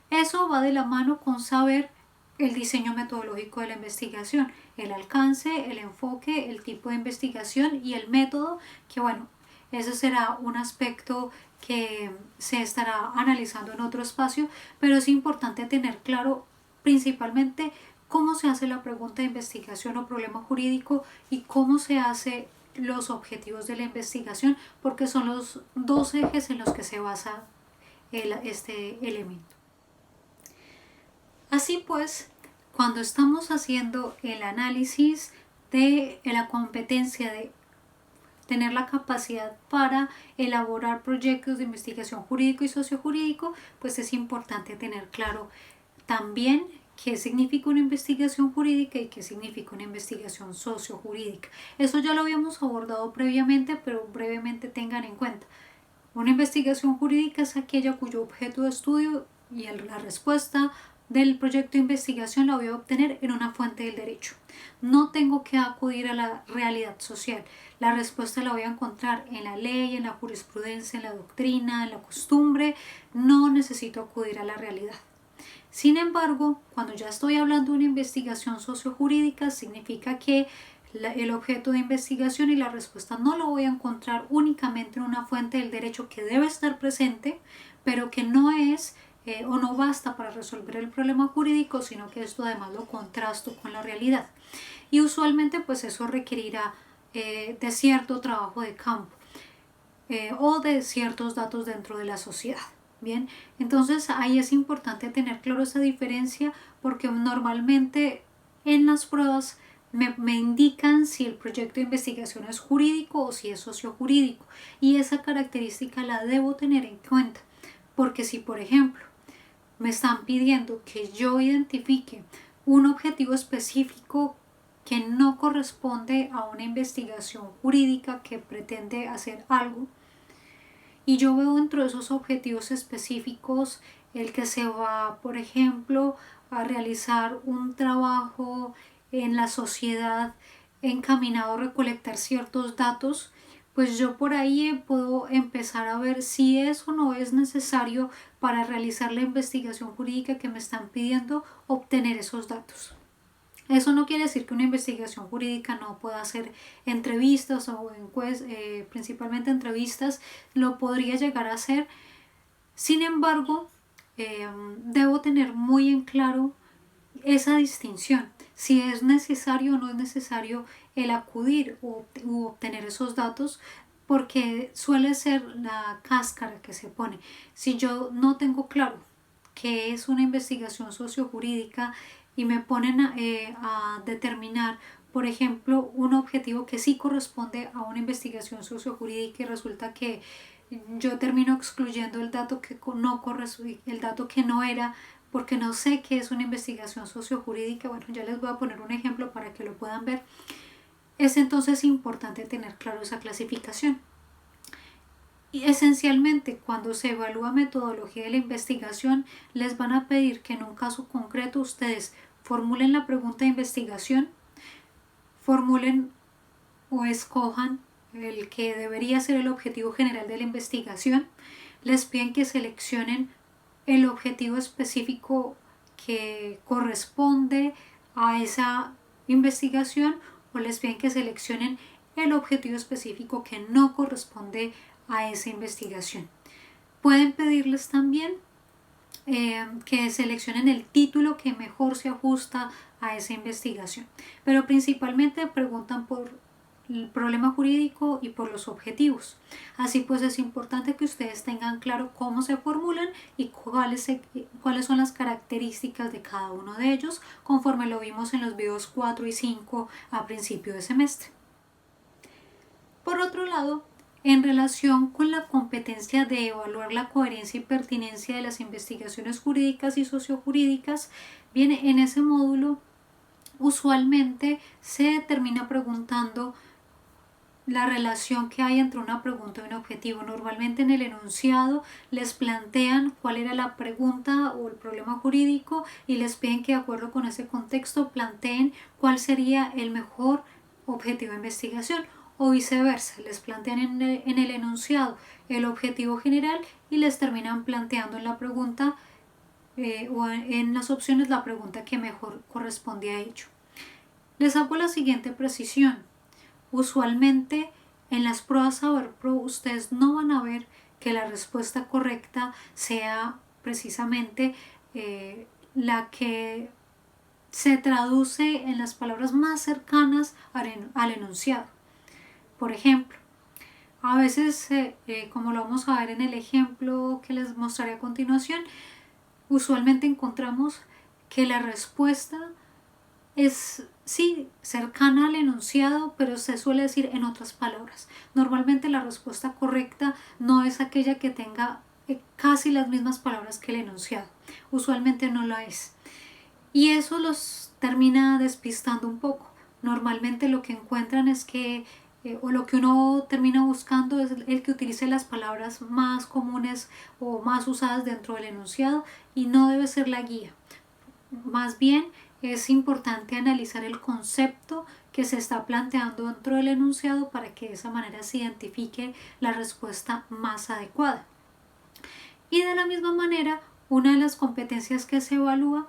Eso va de la mano con saber el diseño metodológico de la investigación, el alcance, el enfoque, el tipo de investigación y el método, que bueno, ese será un aspecto que se estará analizando en otro espacio, pero es importante tener claro principalmente cómo se hace la pregunta de investigación o problema jurídico y cómo se hace los objetivos de la investigación, porque son los dos ejes en los que se basa este elemento. Así pues, cuando estamos haciendo el análisis de la competencia de tener la capacidad para elaborar proyectos de investigación jurídico y sociojurídico, pues es importante tener claro también qué significa una investigación jurídica y qué significa una investigación sociojurídica. Eso ya lo habíamos abordado previamente, pero brevemente tengan en cuenta. Una investigación jurídica es aquella cuyo objeto de estudio y la respuesta del proyecto de investigación la voy a obtener en una fuente del derecho. No tengo que acudir a la realidad social. La respuesta la voy a encontrar en la ley, en la jurisprudencia, en la doctrina, en la costumbre. No necesito acudir a la realidad. Sin embargo, cuando ya estoy hablando de una investigación sociojurídica, significa que el objeto de investigación y la respuesta no lo voy a encontrar únicamente en una fuente del derecho que debe estar presente, pero que no es o no basta para resolver el problema jurídico, sino que esto además lo contrasto con la realidad. Y usualmente pues eso requerirá de cierto trabajo de campo o de ciertos datos dentro de la sociedad. Bien, entonces ahí es importante tener claro esa diferencia, porque normalmente en las pruebas me indican si el proyecto de investigación es jurídico o si es sociojurídico, y esa característica la debo tener en cuenta, porque si por ejemplo me están pidiendo que yo identifique un objetivo específico que no corresponde a una investigación jurídica que pretende hacer algo, y yo veo dentro de esos objetivos específicos el que se va, por ejemplo, a realizar un trabajo en la sociedad encaminado a recolectar ciertos datos, pues yo por ahí puedo empezar a ver si es o no es necesario para realizar la investigación jurídica que me están pidiendo obtener esos datos. Eso no quiere decir que una investigación jurídica no pueda hacer entrevistas o principalmente entrevistas, lo podría llegar a hacer. Sin embargo, debo tener muy en claro esa distinción, si es necesario o no es necesario el acudir u obtener esos datos, porque suele ser la cáscara que se pone. Si yo no tengo claro qué es una investigación sociojurídica y me ponen a determinar, por ejemplo, un objetivo que sí corresponde a una investigación sociojurídica y resulta que yo termino excluyendo el dato que no corresponde, el dato que no era, porque no sé qué es una investigación sociojurídica. Bueno, ya les voy a poner un ejemplo para que lo puedan ver. Es entonces importante tener claro esa clasificación. Y esencialmente, cuando se evalúa metodología de la investigación, les van a pedir que en un caso concreto ustedes formulen la pregunta de investigación, formulen o escojan el que debería ser el objetivo general de la investigación, les piden que seleccionen el objetivo específico que corresponde a esa investigación o les piden que seleccionen el objetivo específico que no corresponde a esa investigación. Pueden pedirles también que seleccionen el título que mejor se ajusta a esa investigación, pero principalmente preguntan por el problema jurídico y por los objetivos. Así pues es importante que ustedes tengan claro cómo se formulan y cuáles son las características de cada uno de ellos, conforme lo vimos en los videos 4 y 5 a principio de semestre. Por otro lado, en relación con la competencia de evaluar la coherencia y pertinencia de las investigaciones jurídicas y sociojurídicas, viene en ese módulo usualmente se termina preguntando la relación que hay entre una pregunta y un objetivo. Normalmente en el enunciado les plantean cuál era la pregunta o el problema jurídico y les piden que de acuerdo con ese contexto planteen cuál sería el mejor objetivo de investigación, o viceversa, les plantean en el enunciado el objetivo general y les terminan planteando en la pregunta o en las opciones la pregunta que mejor corresponde a ello. Les hago la siguiente precisión. Usualmente en las pruebas Saber Pro ustedes no van a ver que la respuesta correcta sea precisamente la que se traduce en las palabras más cercanas al enunciado. Por ejemplo, a veces, como lo vamos a ver en el ejemplo que les mostraré a continuación, usualmente encontramos que la respuesta es sí cercana al enunciado, pero se suele decir en otras palabras. Normalmente la respuesta correcta no es aquella que tenga casi las mismas palabras que el enunciado. Usualmente no lo es. Y eso los termina despistando un poco. Normalmente lo que encuentran es que o lo que uno termina buscando es el que utilice las palabras más comunes o más usadas dentro del enunciado, y no debe ser la guía. Más bien es importante analizar el concepto que se está planteando dentro del enunciado para que de esa manera se identifique la respuesta más adecuada. Y de la misma manera, una de las competencias que se evalúa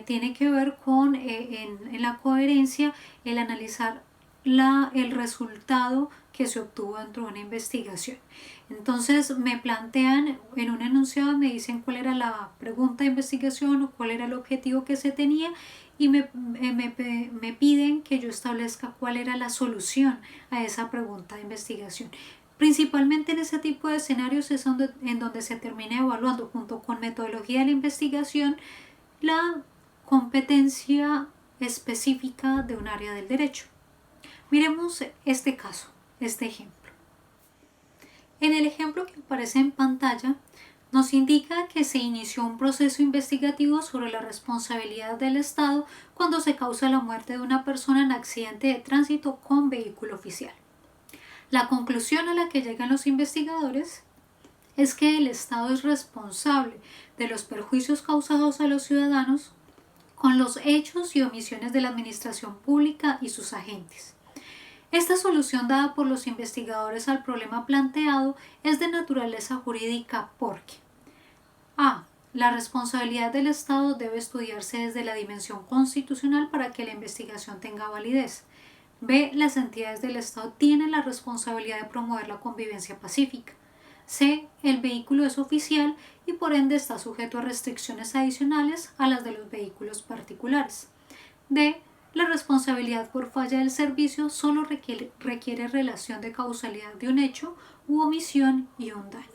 tiene que ver con en la coherencia, el analizar el resultado que se obtuvo dentro de una investigación. Entonces me plantean en un enunciado, me dicen cuál era la pregunta de investigación o cuál era el objetivo que se tenía, y me piden que yo establezca cuál era la solución a esa pregunta de investigación. Principalmente en ese tipo de escenarios es en donde se termina evaluando, junto con metodología de la investigación, la competencia específica de un área del derecho. Miremos este caso, este ejemplo. En el ejemplo que aparece en pantalla, nos indica que se inició un proceso investigativo sobre la responsabilidad del Estado cuando se causa la muerte de una persona en accidente de tránsito con vehículo oficial. La conclusión a la que llegan los investigadores es que el Estado es responsable de los perjuicios causados a los ciudadanos con los hechos y omisiones de la administración pública y sus agentes. Esta solución dada por los investigadores al problema planteado es de naturaleza jurídica porque a. La responsabilidad del Estado debe estudiarse desde la dimensión constitucional para que la investigación tenga validez. B. Las entidades del Estado tienen la responsabilidad de promover la convivencia pacífica. C. El vehículo es oficial y por ende está sujeto a restricciones adicionales a las de los vehículos particulares. D. La responsabilidad por falla del servicio solo requiere relación de causalidad de un hecho u omisión y un daño.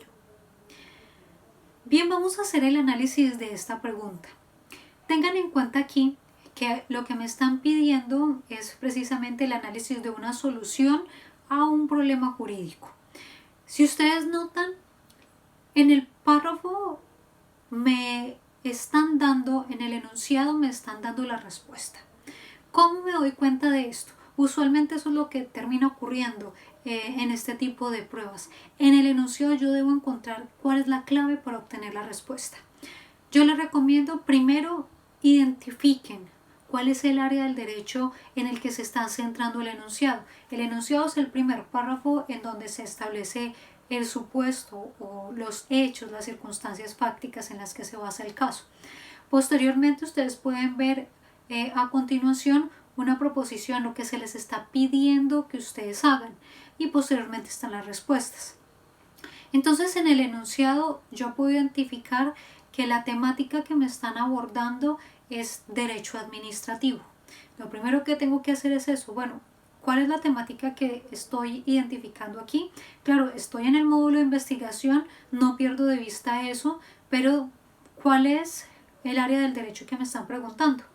Bien, vamos a hacer el análisis de esta pregunta. Tengan en cuenta aquí que lo que me están pidiendo es precisamente el análisis de una solución a un problema jurídico. Si ustedes notan, en el párrafo me están dando, en el enunciado me están dando la respuesta. ¿Cómo me doy cuenta de esto? Usualmente eso es lo que termina ocurriendo en este tipo de pruebas. En el enunciado yo debo encontrar cuál es la clave para obtener la respuesta. Yo les recomiendo primero identifiquen cuál es el área del derecho en el que se está centrando el enunciado. El enunciado es el primer párrafo en donde se establece el supuesto o los hechos, las circunstancias fácticas en las que se basa el caso. Posteriormente ustedes pueden ver a continuación una proposición, lo que se les está pidiendo que ustedes hagan, y posteriormente están las respuestas. Entonces en el enunciado yo puedo identificar que la temática que me están abordando es derecho administrativo. Lo primero que tengo que hacer es eso. Bueno, ¿cuál es la temática que estoy identificando aquí? Claro, estoy en el módulo de investigación, no pierdo de vista eso, pero ¿cuál es el área del derecho que me están preguntando?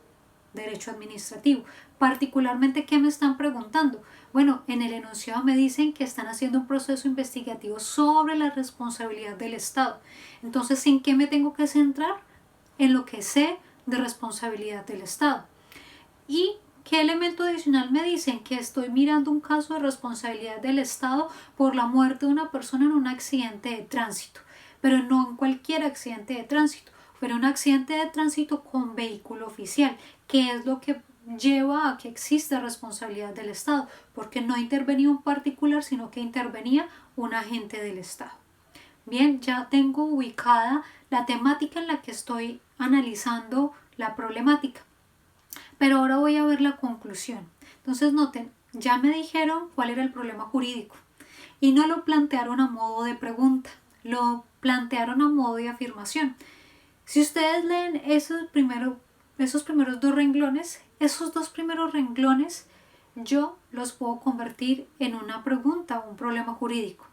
Derecho administrativo. Particularmente, ¿qué me están preguntando? Bueno, en el enunciado me dicen que están haciendo un proceso investigativo sobre la responsabilidad del Estado. Entonces, ¿en qué me tengo que centrar? En lo que sé de responsabilidad del Estado. ¿Y qué elemento adicional me dicen? Que estoy mirando un caso de responsabilidad del Estado por la muerte de una persona en un accidente de tránsito, pero no en cualquier accidente de tránsito, pero un accidente de tránsito con vehículo oficial, que es lo que lleva a que exista responsabilidad del Estado, porque no intervenía un particular, sino que intervenía un agente del Estado. Bien, ya tengo ubicada la temática en la que estoy analizando la problemática, pero ahora voy a ver la conclusión. Entonces noten, ya me dijeron cuál era el problema jurídico y no lo plantearon a modo de pregunta, lo plantearon a modo de afirmación. Si ustedes leen esos primeros dos renglones, esos dos primeros renglones yo los puedo convertir en una pregunta o un problema jurídico.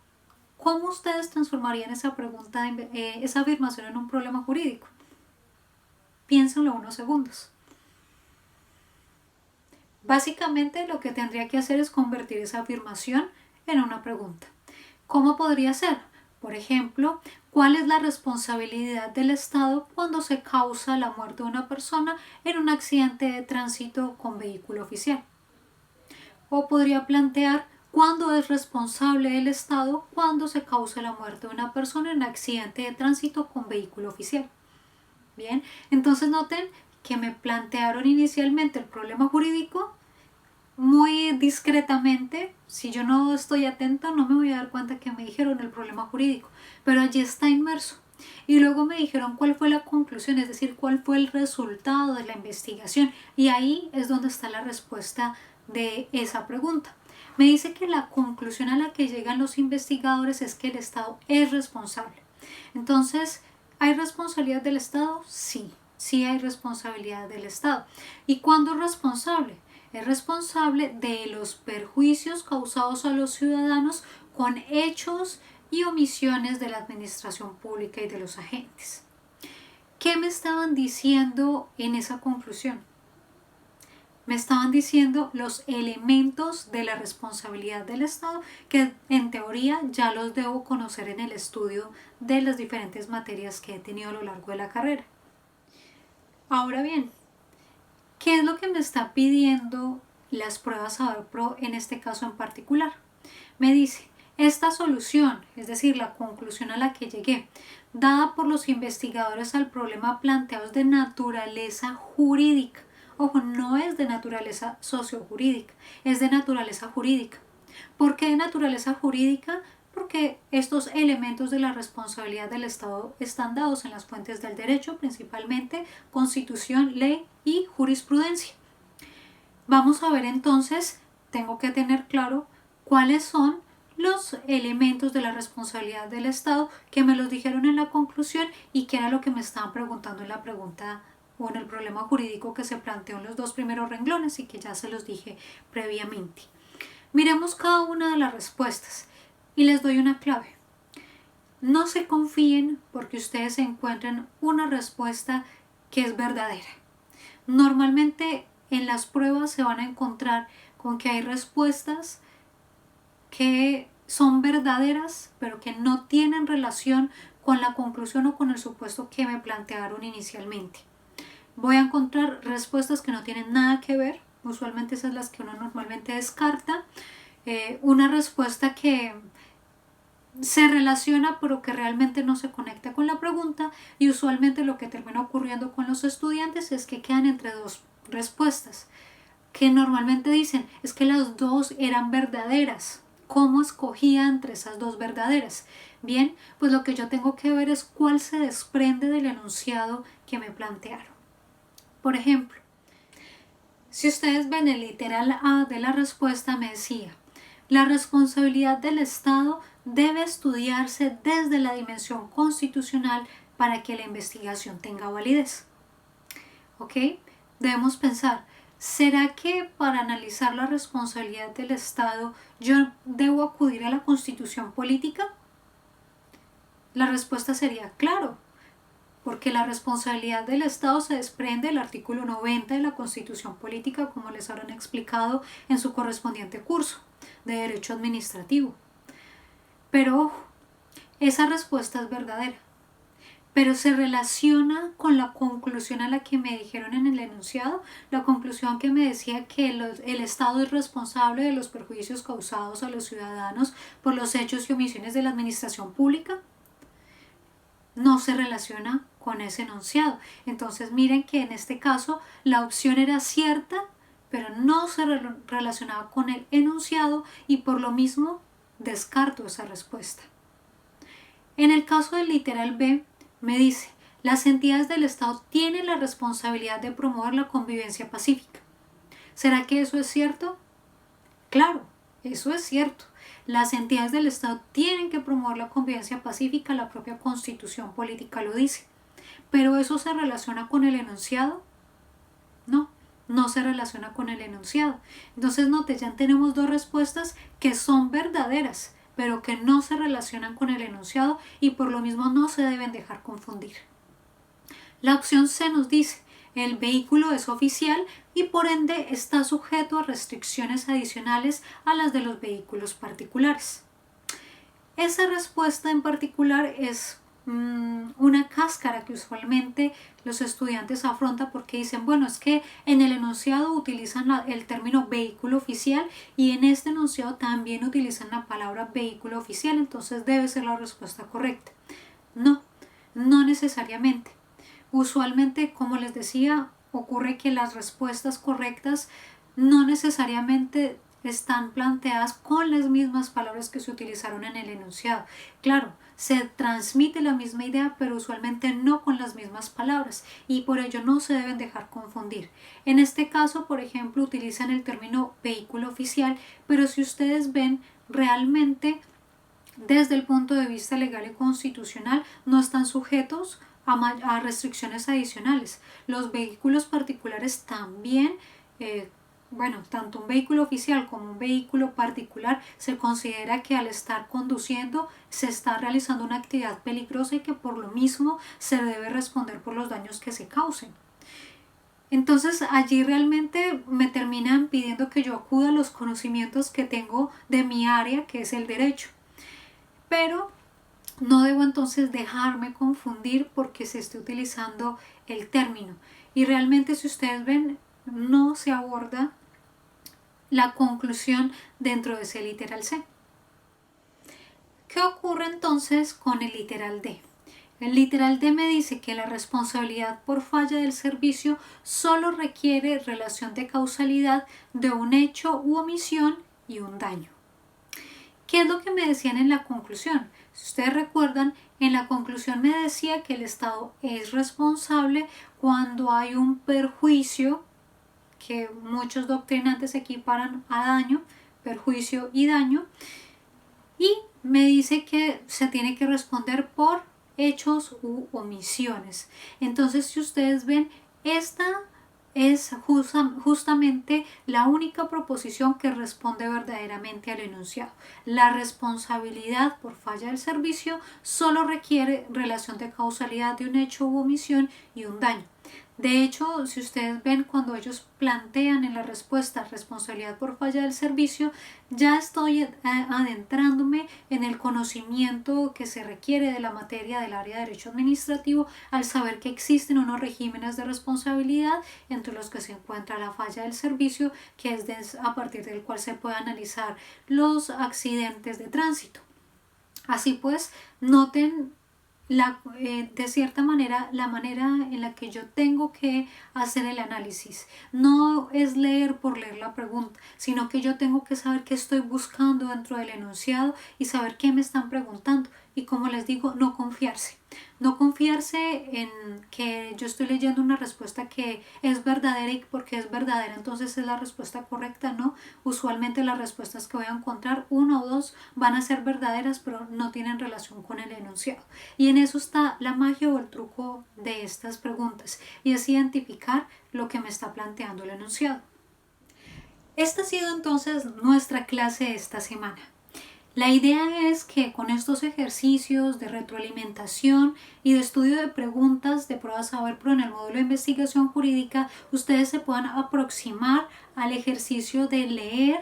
¿Cómo ustedes transformarían esa pregunta, esa afirmación en un problema jurídico? Piénsenlo unos segundos. Básicamente lo que tendría que hacer es convertir esa afirmación en una pregunta. ¿Cómo podría ser? Por ejemplo, ¿cuál es la responsabilidad del Estado cuando se causa la muerte de una persona en un accidente de tránsito con vehículo oficial? O podría plantear, ¿cuándo es responsable el Estado cuando se causa la muerte de una persona en un accidente de tránsito con vehículo oficial? Bien, entonces noten que me plantearon inicialmente el problema jurídico muy discretamente. Si yo no estoy atenta no me voy a dar cuenta que me dijeron el problema jurídico, pero allí está inmerso. Y luego me dijeron cuál fue la conclusión, es decir, cuál fue el resultado de la investigación, y ahí es donde está la respuesta de esa pregunta. Me dice que la conclusión a la que llegan los investigadores es que el Estado es responsable. Entonces, ¿hay responsabilidad del Estado? Sí, sí hay responsabilidad del Estado. ¿Y cuándo es responsable? Es responsable de los perjuicios causados a los ciudadanos con hechos y omisiones de la administración pública y de los agentes. ¿Qué me estaban diciendo en esa conclusión? Me estaban diciendo los elementos de la responsabilidad del Estado que en teoría ya los debo conocer en el estudio de las diferentes materias que he tenido a lo largo de la carrera. Ahora bien, ¿qué es lo que me está pidiendo las pruebas Saber Pro en este caso en particular? Me dice, esta solución, es decir, la conclusión a la que llegué, dada por los investigadores al problema planteado es de naturaleza jurídica. Ojo, no es de naturaleza sociojurídica, es de naturaleza jurídica. ¿Por qué de naturaleza jurídica? porque estos elementos de la responsabilidad del Estado están dados en las fuentes del derecho, principalmente Constitución, ley y jurisprudencia. Vamos a ver entonces, tengo que tener claro cuáles son los elementos de la responsabilidad del Estado que me los dijeron en la conclusión y qué era lo que me estaban preguntando en la pregunta o en el problema jurídico que se planteó en los dos primeros renglones y que ya se los dije previamente. Miremos cada una de las respuestas y les doy una clave. No se confíen porque ustedes encuentren una respuesta que es verdadera. Normalmente en las pruebas se van a encontrar con que hay respuestas que son verdaderas pero que no tienen relación con la conclusión o con el supuesto que me plantearon inicialmente. Voy a encontrar respuestas que no tienen nada que ver, usualmente esas las que uno normalmente descarta, una respuesta que se relaciona pero que realmente no se conecta con la pregunta, y usualmente lo que termina ocurriendo con los estudiantes es que quedan entre dos respuestas que normalmente dicen es que las dos eran verdaderas. ¿Cómo escogía entre esas dos verdaderas? Bien, pues lo que yo tengo que ver es cuál se desprende del enunciado que me plantearon. Por ejemplo, si ustedes ven el literal A de la respuesta, me decía: la responsabilidad del Estado debe estudiarse desde la dimensión constitucional para que la investigación tenga validez. ¿Ok? Debemos pensar, ¿será que para analizar la responsabilidad del Estado yo debo acudir a la Constitución política? La respuesta sería claro, porque la responsabilidad del Estado se desprende del artículo 90 de la Constitución política, como les habrán explicado en su correspondiente curso de Derecho Administrativo. Pero ojo, esa respuesta es verdadera, pero se relaciona con la conclusión a la que me dijeron en el enunciado, la conclusión que me decía que el Estado es responsable de los perjuicios causados a los ciudadanos por los hechos y omisiones de la administración pública. No se relaciona con ese enunciado. Entonces miren que en este caso la opción era cierta, pero no se relacionaba con el enunciado y por lo mismo descarto esa respuesta. En el caso del literal B, me dice: las entidades del Estado tienen la responsabilidad de promover la convivencia pacífica. ¿Será que eso es cierto? Claro, eso es cierto. Las entidades del Estado tienen que promover la convivencia pacífica, la propia Constitución política lo dice. ¿Pero eso se relaciona con el enunciado? No, no se relaciona con el enunciado. Entonces, note, ya tenemos dos respuestas que son verdaderas, pero que no se relacionan con el enunciado y por lo mismo no se deben dejar confundir. La opción C nos dice: el vehículo es oficial y por ende está sujeto a restricciones adicionales a las de los vehículos particulares. Esa respuesta en particular es una cáscara que usualmente los estudiantes afrontan porque dicen, bueno, es que en el enunciado utilizan el término vehículo oficial y en este enunciado también utilizan la palabra vehículo oficial, entonces debe ser la respuesta correcta. No, no necesariamente. Usualmente, como les decía, ocurre que las respuestas correctas no necesariamente están planteadas con las mismas palabras que se utilizaron en el enunciado. Claro, se transmite la misma idea, pero usualmente no con las mismas palabras y por ello no se deben dejar confundir. En este caso, por ejemplo, utilizan el término vehículo oficial, pero si ustedes ven, realmente desde el punto de vista legal y constitucional no están sujetos a restricciones adicionales. Los vehículos particulares también, tanto un vehículo oficial como un vehículo particular se considera que al estar conduciendo se está realizando una actividad peligrosa y que por lo mismo se debe responder por los daños que se causen. Entonces allí realmente me terminan pidiendo que yo acuda a los conocimientos que tengo de mi área, que es el derecho. Pero no debo entonces dejarme confundir porque se esté utilizando el término. Y realmente, si ustedes ven, no se aborda la conclusión dentro de ese literal C. ¿Qué ocurre entonces con el literal D? El literal D me dice que la responsabilidad por falla del servicio solo requiere relación de causalidad de un hecho u omisión y un daño. ¿Qué es lo que me decían en la conclusión? Si ustedes recuerdan, en la conclusión me decía que el Estado es responsable cuando hay un perjuicio que muchos doctrinantes equiparan a daño, perjuicio y daño, y me dice que se tiene que responder por hechos u omisiones. Entonces, si ustedes ven, esta es justamente la única proposición que responde verdaderamente al enunciado. La responsabilidad por falla del servicio solo requiere relación de causalidad de un hecho u omisión y un daño. De hecho, si ustedes ven, cuando ellos plantean en la respuesta responsabilidad por falla del servicio, ya estoy adentrándome en el conocimiento que se requiere de la materia del área de derecho administrativo al saber que existen unos regímenes de responsabilidad entre los que se encuentra la falla del servicio, que es a partir del cual se puede analizar los accidentes de tránsito. Así pues, noten de cierta manera, la manera en la que yo tengo que hacer el análisis. No es leer por leer la pregunta, sino que yo tengo que saber qué estoy buscando dentro del enunciado y saber qué me están preguntando. Y como les digo, no confiarse. No confiarse en que yo estoy leyendo una respuesta que es verdadera y porque es verdadera entonces es la respuesta correcta, no. Usualmente las respuestas que voy a encontrar, una o dos, van a ser verdaderas pero no tienen relación con el enunciado. Y en eso está la magia o el truco de estas preguntas, y es identificar lo que me está planteando el enunciado. Esta ha sido entonces nuestra clase de esta semana. La idea es que con estos ejercicios de retroalimentación y de estudio de preguntas de prueba saber pro en el módulo de investigación jurídica, ustedes se puedan aproximar al ejercicio de leer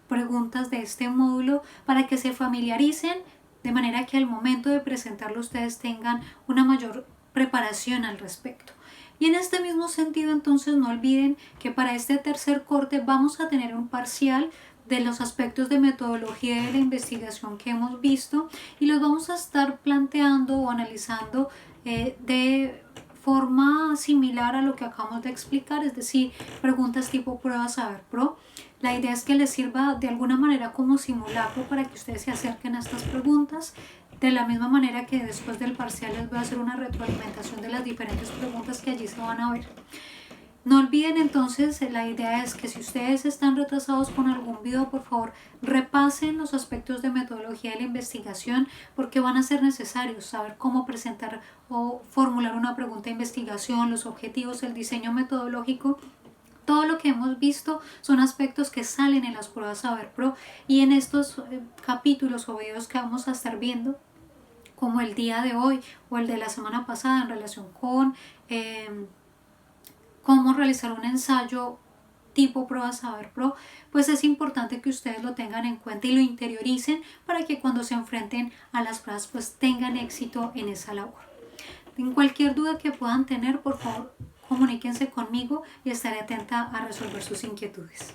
preguntas de este módulo para que se familiaricen, de manera que al momento de presentarlo ustedes tengan una mayor preparación al respecto. Y en este mismo sentido, entonces, no olviden que para este tercer corte vamos a tener un parcial de los aspectos de metodología de la investigación que hemos visto, y los vamos a estar planteando o analizando de forma similar a lo que acabamos de explicar, es decir, preguntas tipo prueba saber pro. La idea es que les sirva de alguna manera como simulacro para que ustedes se acerquen a estas preguntas, de la misma manera que después del parcial les voy a hacer una retroalimentación de las diferentes preguntas que allí se van a ver. No olviden entonces, la idea es que si ustedes están retrasados con algún video, por favor repasen los aspectos de metodología de la investigación, porque van a ser necesarios saber cómo presentar o formular una pregunta de investigación, los objetivos, el diseño metodológico. Todo lo que hemos visto son aspectos que salen en las pruebas Saber Pro, y en estos capítulos o videos que vamos a estar viendo, como el día de hoy o el de la semana pasada en relación con cómo realizar un ensayo tipo prueba Saber Pro, pues es importante que ustedes lo tengan en cuenta y lo interioricen para que cuando se enfrenten a las pruebas pues tengan éxito en esa labor. En cualquier duda que puedan tener, por favor comuníquense conmigo y estaré atenta a resolver sus inquietudes.